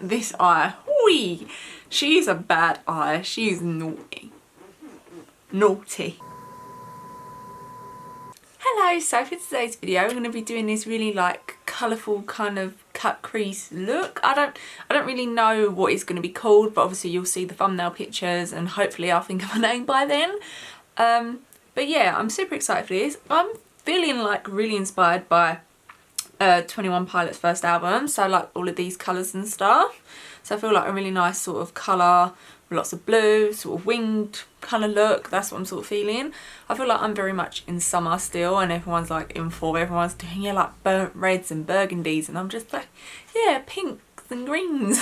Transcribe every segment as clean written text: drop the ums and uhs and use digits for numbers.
this eye. Whee! She is a bad eye. She is naughty. Naughty. Hello, so for today's video I'm going to be doing this really like colourful kind of cut crease look. I don't really know what it's going to be called, but obviously you'll see the thumbnail pictures and hopefully I'll think of a name by then. But yeah, I'm super excited for this. I'm feeling like really inspired by 21 Pilot's first album, so like all of these colours and stuff. So I feel like a really nice sort of colour, lots of blue, sort of winged kind of look. That's what I'm sort of feeling. I feel like I'm very much in summer still, and everyone's like in fall, everyone's doing, yeah, like burnt reds and burgundies, and I'm just like, yeah, pinks and greens.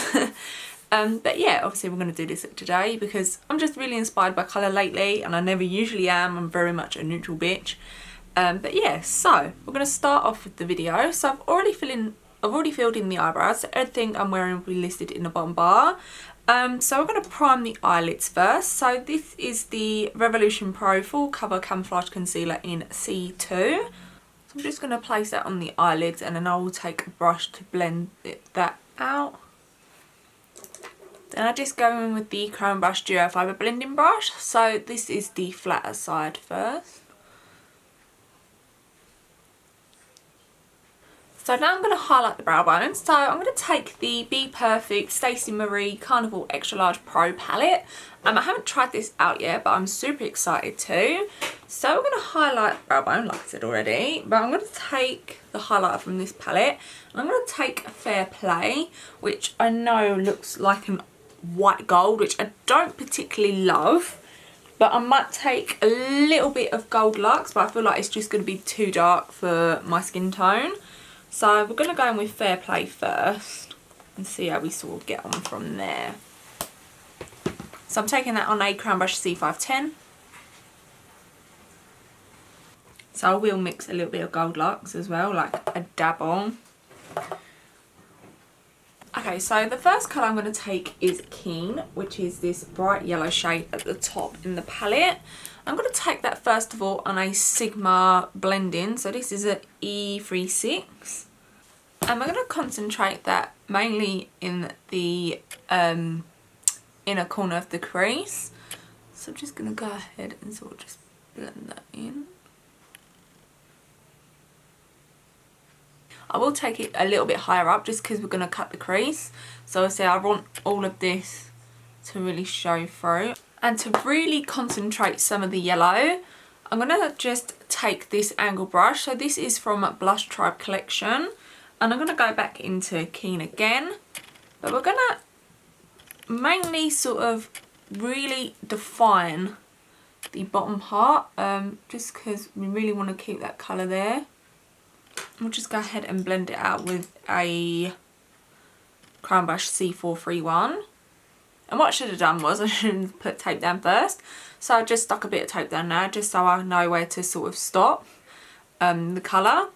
But yeah, obviously we're going to do this today because I'm just really inspired by colour lately, and I never usually am. I'm very much a neutral bitch. But yeah, so we're going to start off with the video. So I've already filled in the eyebrows, so everything I'm wearing will be listed in the bottom bar. So we're going to prime the eyelids first. So this is the Revolution Pro Full Cover Camouflage Concealer in C2. So I'm just going to place that on the eyelids, and then I will take a brush to blend that out. Then I just go in with the Chrome Brush Duo Fibre Blending Brush. So this is the flatter side first. So now I'm going to highlight the brow bones. So I'm going to take the bPerfect Stacey Marie Carnival Extra Large Pro palette. I haven't tried this out yet, but I'm super excited too. So we're going to highlight brow bone, like I said already. But I'm going to take the highlighter from this palette. And I'm going to take Fairplay, which I know looks like an white gold, which I don't particularly love. But I might take a little bit of Gold Luxe, but I feel like it's just going to be too dark for my skin tone. So we're going to go in with Fairplay first and see how we sort of get on from there. So I'm taking that on a Crown Brush C510. So I will mix a little bit of Gold Luxe as well, like a dabble. Okay, so the first colour I'm going to take is Keen, which is this bright yellow shade at the top in the palette. I'm going to take that first of all on a Sigma blending. So this is an E36. And we're going to concentrate that mainly in the inner corner of the crease. So I'm just going to go ahead and sort of just blend that in. I will take it a little bit higher up just because we're going to cut the crease. So obviously I want all of this to really show through. And to really concentrate some of the yellow, I'm going to just take this angle brush. So this is from Blush Tribe Collection. And I'm going to go back into Keen again. But we're going to mainly sort of really define the bottom part. Just because we really want to keep that colour there. We'll just go ahead and blend it out with a Crown Brush C431. And what I should have done was I should have put tape down first. So I just stuck a bit of tape down there just so I know where to sort of stop the colour.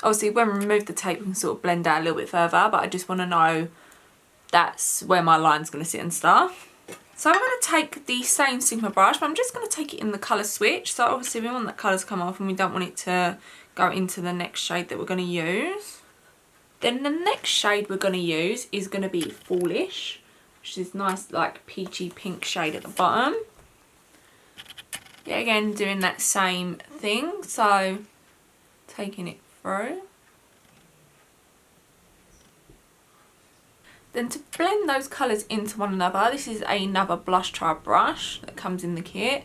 Obviously when we remove the tape we can sort of blend out a little bit further, but I just want to know that's where my line's going to sit and stuff. So I'm going to take the same Sigma brush, but I'm just going to take it in the colour switch. So obviously we want that colour to come off and we don't want it to go into the next shade that we're going to use. Then the next shade we're going to use is going to be Foolish, which is nice like peachy pink shade at the bottom. Yeah, again doing that same thing, so taking it through. Then to blend those colours into one another, this is another Blush Tribe brush that comes in the kit.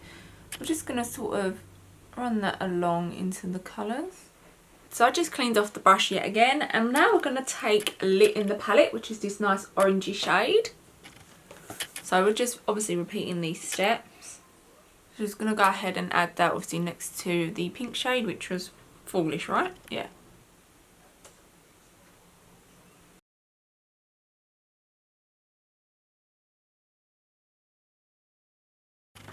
We're just going to sort of run that along into the colours. So I just cleaned off the brush yet again, and now we're going to take Lit in the palette, which is this nice orangey shade. So we're just obviously repeating these steps. Just going to go ahead and add that obviously next to the pink shade, which was Foolish, right? Yeah.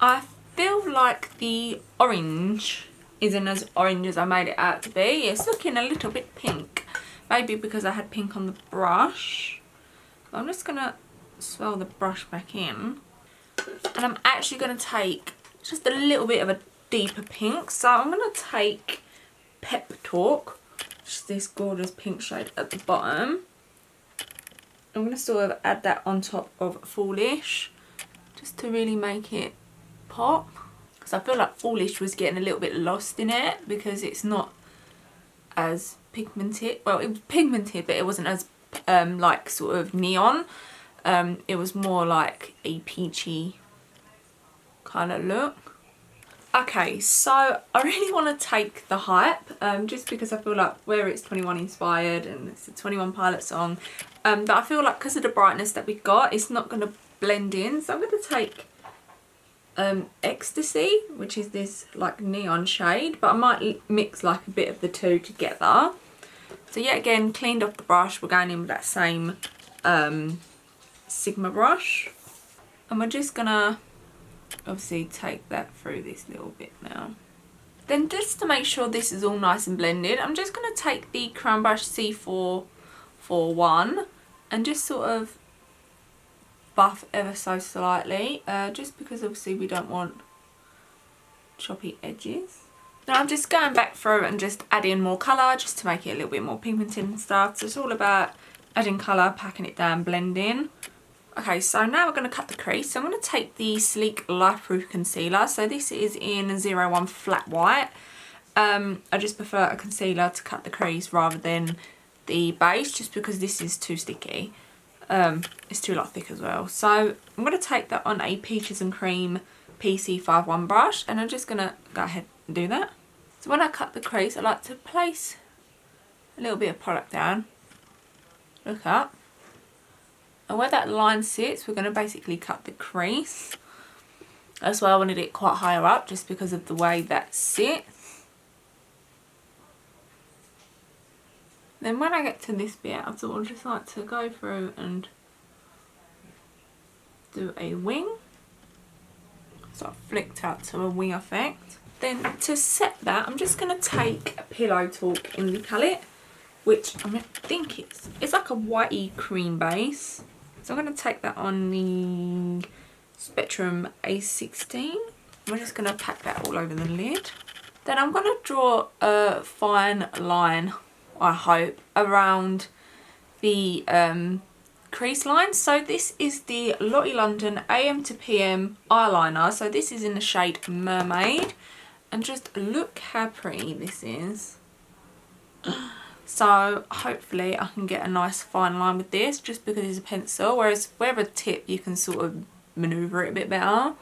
I feel like the orange isn't as orange as I made it out to be. It's looking a little bit pink. Maybe because I had pink on the brush. But I'm just going to swirl the brush back in. And I'm actually going to take just a little bit of a deeper pink. So I'm going to take Pep Talk, which is this gorgeous pink shade at the bottom. I'm going to sort of add that on top of Foolish, just to really make it pop. Because I feel like Foolish was getting a little bit lost in it, because it's not as pigmented. Well, it was pigmented, but it wasn't as like sort of neon. It was more like a peachy kind of look. Okay, so I really want to take the Hype, just because I feel like where it's 21 inspired and it's a 21 Pilot song, but I feel like because of the brightness that we got, it's not going to blend in. So I'm going to take Ecstasy, which is this like neon shade, but I might mix like a bit of the two together. So yet again, cleaned off the brush, we're going in with that same Sigma brush, and we're just gonna obviously take that through this little bit now. Then just to make sure this is all nice and blended, I'm just going to take the Crown Brush C441 and just sort of buff ever so slightly, just because obviously we don't want choppy edges. Now I'm just going back through and just adding more colour, just to make it a little bit more pigmented and stuff. So it's all about adding colour, packing it down, blending. Okay, so now we're going to cut the crease. So I'm going to take the Sleek Lifeproof Concealer. So this is in 01 Flat White. I just prefer a concealer to cut the crease rather than the base, just because this is too sticky. It's too like thick as well. So I'm going to take that on a Peaches and Cream PC51 brush, and I'm just going to go ahead and do that. So when I cut the crease, I like to place a little bit of product down, look up. And where that line sits, we're going to basically cut the crease. That's why I wanted it quite higher up, just because of the way that sits. Then when I get to this bit, I sort of just like to go through and do a wing. So I've flicked out to a wing effect. Then to set that, I'm just going to take a Pillow Talk in the palette, which I think it's like a whitey cream base. So I'm going to take that on the Spectrum A16. We're just going to pack that all over the lid. Then I'm going to draw a fine line, I hope, around the crease line. So this is the Lottie London AM to PM eyeliner. So this is in the shade Mermaid. And just look how pretty this is. So hopefully I can get a nice fine line with this, just because it's a pencil, whereas where a tip you can sort of manoeuvre it a bit better.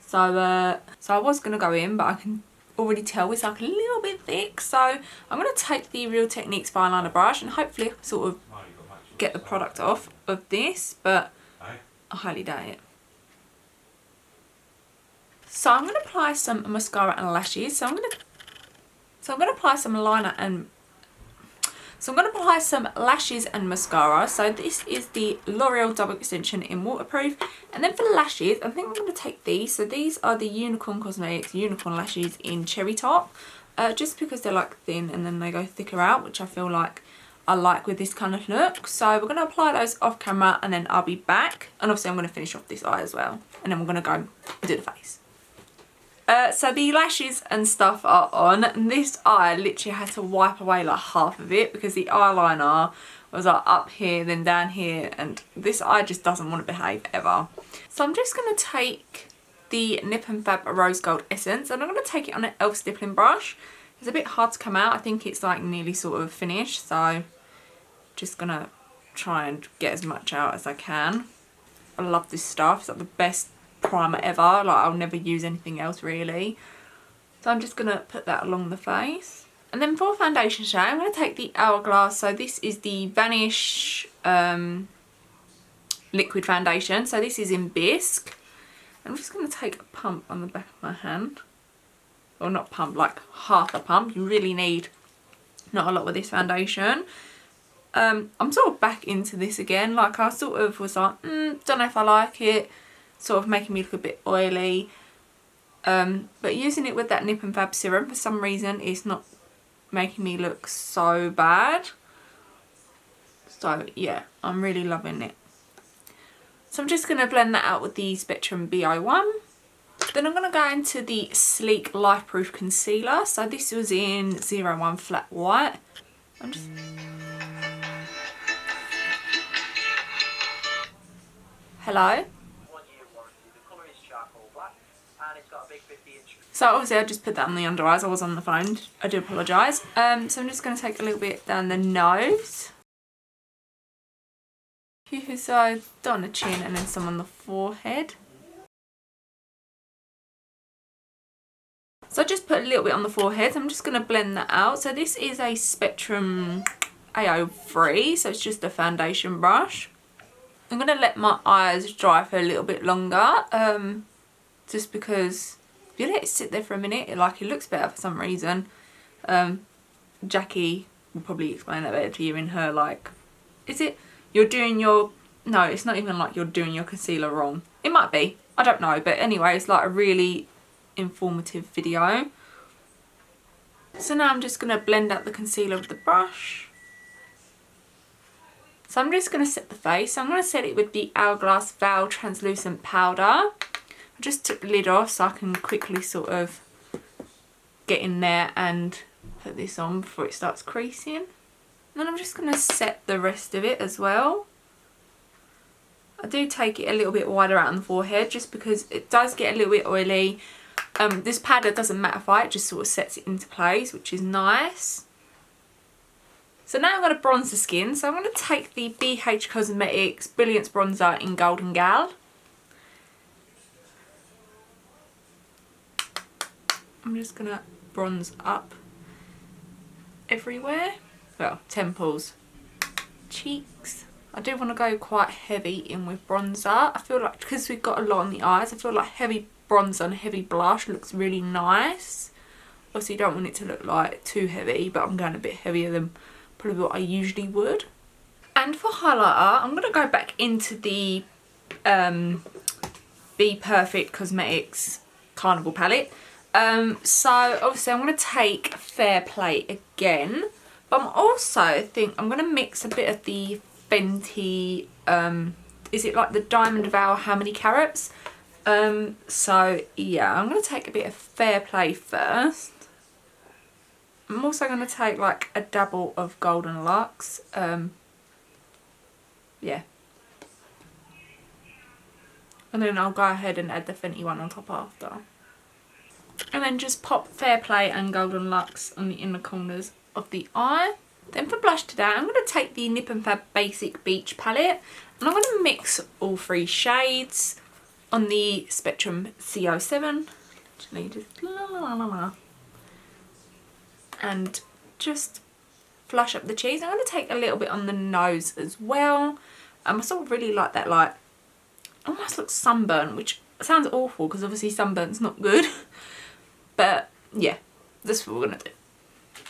So I was going to go in, but I can already tell it's like a little bit thick. So I'm going to take the Real Techniques fine liner brush and hopefully sort of get the product off of this, but I highly doubt it. So I'm going to apply some mascara and lashes. So I'm going to apply some liner and So I'm going to apply some lashes and mascara. So this is the Loreal Double Extension in Waterproof. And then for the lashes, I think I'm going to take these. So these are the Unicorn Cosmetics Unicorn Lashes in Cherry Top. Just because they're like thin and then they go thicker out, which I feel like I like with this kind of look. So we're going to apply those off camera and then I'll be back. And obviously I'm going to finish off this eye as well. And then we're going to go and do the face. So the lashes and stuff are on, and this eye literally had to wipe away like half of it because the eyeliner was like up here then down here, and this eye just doesn't want to behave ever. So I'm just going to take the Nip and Fab Rose Gold Essence and I'm going to take it on an e.l.f. stippling brush. It's a bit hard to come out. I think it's like nearly sort of finished, so just going to try and get as much out as I can. I love this stuff. It's like the best primer ever. Like I'll never use anything else really. So I'm just going to put that along the face. And then for foundation shade, I'm going to take the Hourglass. So this is the Vanish liquid foundation. So this is in Bisque. I'm just going to take a pump on the back of my hand. Or not pump, like half a pump. You really need not a lot with this foundation. I'm sort of back into this again. Like I sort of was like, don't know if I like it. Sort of making me look a bit oily. But using it with that Nip and Fab serum, for some reason, it's not making me look so bad. So yeah, I'm really loving it. So I'm just going to blend that out with the Spectrum BI1. Then I'm going to go into the Sleek Lifeproof Concealer. So this was in 01 Flat White. I'm just... Hello. So obviously I just put that on the under eyes. I was on the phone. I do apologise. So I'm just going to take a little bit down the nose. So I've done the chin and then some on the forehead. So I just put a little bit on the forehead. I'm just going to blend that out. So this is a Spectrum AO3. So it's just a foundation brush. I'm going to let my eyes dry for a little bit longer. Just because if you let it sit there for a minute, it looks better for some reason. Jackie will probably explain that better to you in her is it you're doing your, no, it's not even like you're doing your concealer wrong. It might be, I don't know, but anyway, it's like a really informative video. So now I'm just going to blend out the concealer with the brush. So I'm just going to set the face. I'm going to set it with the Hourglass Veil Translucent Powder. I just took the lid off so I can quickly sort of get in there and put this on before it starts creasing. And then I'm just going to set the rest of it as well. I do take it a little bit wider out on the forehead just because it does get a little bit oily. This powder doesn't mattify, it just sort of sets it into place, which is nice. So now I'm going to bronze the skin. So I'm going to take the BH Cosmetics Brilliance Bronzer in Golden Gal. I'm just going to bronze up everywhere. Well, temples, cheeks. I do want to go quite heavy in with bronzer. I feel like because we've got a lot on the eyes, I feel like heavy bronzer and heavy blush looks really nice. Obviously you don't want it to look like too heavy, but I'm going a bit heavier than probably what I usually would. And for highlighter, I'm going to go back into the bPerfect Cosmetics Carnival palette. So obviously I'm going to take Fairplay again, but I'm also I'm going to mix a bit of the Fenty, is it like the Diamond Veil How Many Carats? So yeah, I'm going to take a bit of Fairplay first. I'm also going to take like a dabble of Golden Luxe. Yeah. And then I'll go ahead and add the Fenty one on top after. And then just pop Fairplay and Golden Luxe on the inner corners of the eye. Then for blush today, I'm going to take the Nip and Fab Basic Beach palette. And I'm going to mix all three shades on the Spectrum CO7. Actually, just and just flush up the cheeks. I'm going to take a little bit on the nose as well. I sort of really like that, like, almost looks sunburnt, which sounds awful because obviously sunburnt's not good. But yeah, this is what we're going to do.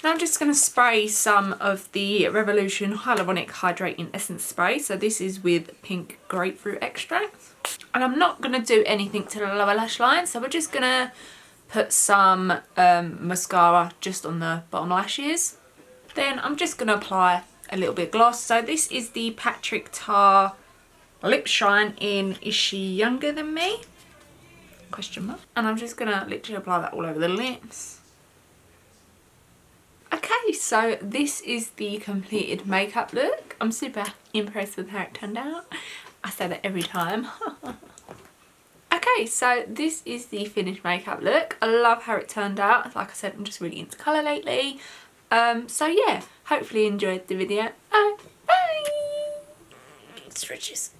Now I'm just going to spray some of the Revolution Hyaluronic Hydrating Essence Spray. So this is with pink grapefruit extract. And I'm not going to do anything to the lower lash line. So we're just going to put some mascara just on the bottom lashes. Then I'm just going to apply a little bit of gloss. So this is the Patrick Tar Lip Shine in Is She Younger Than Me? Question mark. And I'm just going to literally apply that all over the lips. Okay, so this is the completed makeup look. I'm super impressed with how it turned out. I say that every time. Okay, so this is the finished makeup look. I love how it turned out. Like I said, I'm just really into colour lately. So yeah, hopefully you enjoyed the video. Bye! Stretches.